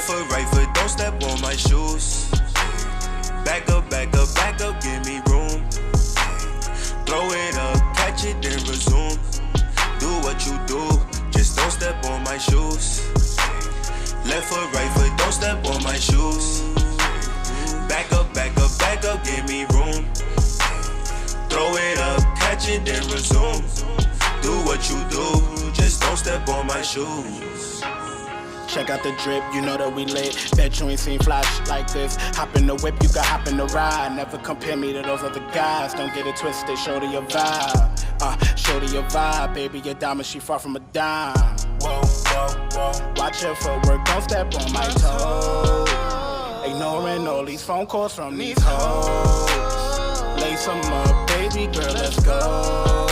Left foot, right foot, don't step on my shoes. Back up, back up, back up, give me room. Throw it up, catch it, then resume. Do what you do, just don't step on my shoes. Left foot, right foot, don't step on my shoes. Back up, back up, back up, give me room. Throw it up, catch it, then resume. Do what you do, just don't step on my shoes. Check out the drip, you know that we lit. Bet you ain't seen fly shit like this. Hop in the whip, you can hop in the ride. Never compare me to those other guys. Don't get it twisted, show to your vibe. Show to your vibe, baby, your diamond, she far from a dime. Whoa, whoa, whoa. Watch your footwork, don't step on my toes. Ignoring all these phone calls from these hoes. Lace 'em up, baby girl, let's go.